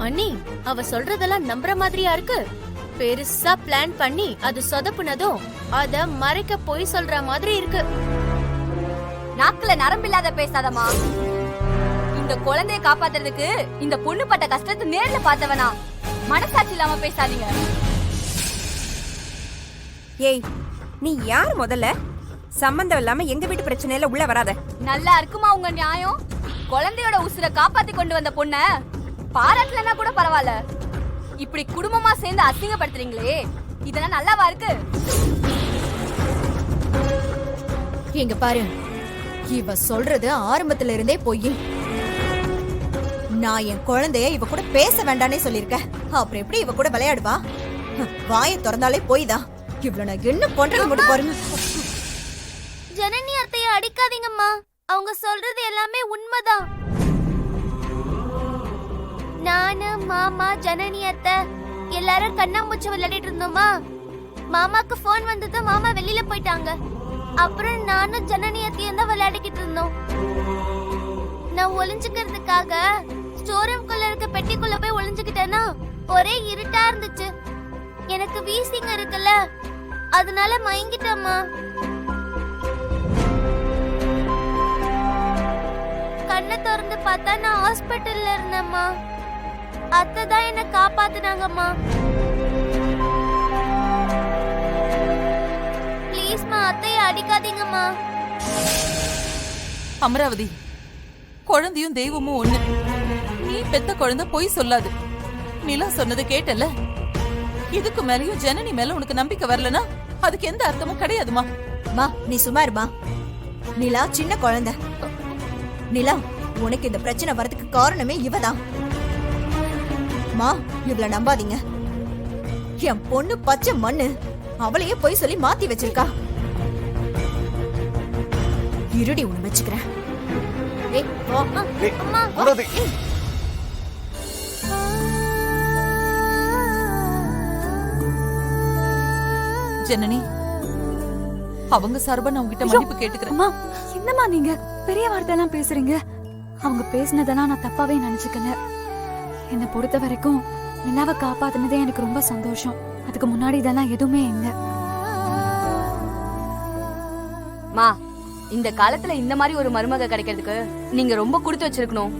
அண்ணி, அவ சொல்றதெல்லாம் நம்புற மாதிரியா இருக்கு? பெருசா பிளான் பண்ணி அது சொதப்புனதும் அத மறைக்க போய் சொல்ற மாதிரி இருக்கு. நாக்குல நரம்பில்லாத பேசாதமா. இந்த குழந்தைய காப்பாத்துறதுக்கு இந்த பொண்ணு பட்ட கஷ்டத்தை நேர்ல பார்த்தவனா. மனசாட்சி இல்லாம பேசாதீங்க. ஏய், நீ யார் முதல்ல? சம்பந்தம் இல்லாம எங்க வீட்டு பிரச்சனையில உள்ள வராத. நல்லா இருக்குமா உங்க நியாயம்? குழந்தையோட உசுரை காப்பாத்தி கொண்டு வந்த பொண்ண பாராட்டலன்னா கூட பரவாயில்ல, இப்படி குடும்பமா சேர்ந்து அசிங்கப்படுத்துறீங்களே, இதெல்லாம் நல்லாவா இருக்கு? இங்க பாரு, இவ சொல்றது ஆரம்பத்துல இருந்தே பொய். நான் என் குழந்தைய இவ கூட பேச வேண்டானே சொல்லிருக்க. அப்புறம் எப்படி இவ கூட விளையாடுவா? வாயை திறந்தாலே போய்தான். இவ்வளவு நான் என்ன பண்றது மட்டும் பாருங்க. ஜனனி அத்தைய அடிக்காதீங்கம்மா, அவங்க சொல்றது எல்லாமே உண்மைதான். நானு, மாமா, ஜனனி அத்தை எல்லாரும் கண்ணாமூச்சி விளையாடிட்டு இருந்தோமா. மாமாக்கு போன் வந்தது, மாமா வெளியில போயிட்டாங்க. அப்புறம் நானும் ஜனனி அத்தையும் தான் விளையாடிக்கிட்டு இருந்தோம். நான் ஒளிஞ்சுக்கிறதுக்காக ஸ்டோர் ரூம்குள்ள இருக்க பெட்டிக்குள்ள போய் ஒளிஞ்சுக்கிட்டேன்னா ஒரே இருட்டா இருந்துச்சு. எனக்கு வீசிங் இருக்குல்ல, அதனால மயங்கிட்டேம்மா. கண்ணை திறந்து பார்த்தா நான் ஹாஸ்பிட்டல்ல இருந்தேம்மா. அத்தை தான் என்ன காப்பாத்துனாங்கம்மா. ப்ளீஸ்மா, அத்தைய அடிக்காதீங்கம்மா. அமராவதி, குழந்தையும் தெய்வமும் ஒண்ணு. நீ பெத்த குழந்தை பொய் சொல்லாது. நிலா சொன்னது கேட்டல. இதுக்கு மேலயும் ஜனனி மேல உனக்கு நம்பிக்கை வரலனா அதுக்கு எந்த அர்த்தமும் கிடையாதுமா. மா, நீ சும்மா இருமா. நிலா சின்ன குழந்தை. நிலா, உனக்கு இந்த பிரச்சனை வரதுக்கு காரணமே இவதான். மா, இவள நம்பாதீங்க. என் பொண்ணு பச்சை மண்ணு. அவளையே போய் சொல்லி மாத்தி வச்சிருக்கா. இருடி, உன்னை வச்சுக்கிறேன். ஏய், வா. அம்மா, ஜனனி, அவங்க சார்பா நான் உங்ககிட்ட மன்னிப்பு கேட்டுக்கிறேன். அம்மா, என்னம்மா நீங்க பெரிய வார்த்தையெல்லாம் பேசுறீங்க? அவங்க பேசினதெல்லாம் நான் தப்பாவே நினைச்சுக்கல. என்னை பொறுத்த வரைக்கும் நிலாவை காப்பாத்தினதே எனக்கு ரொம்ப சந்தோஷம். அதுக்கு முன்னாடி இதெல்லாம் எதுவுமே இல்லை. மா, இந்த காலத்துல இந்த மாதிரி ஒரு மருமக கிடைக்கிறதுக்கு நீங்க ரொம்ப கொடுத்து வச்சிருக்கணும்.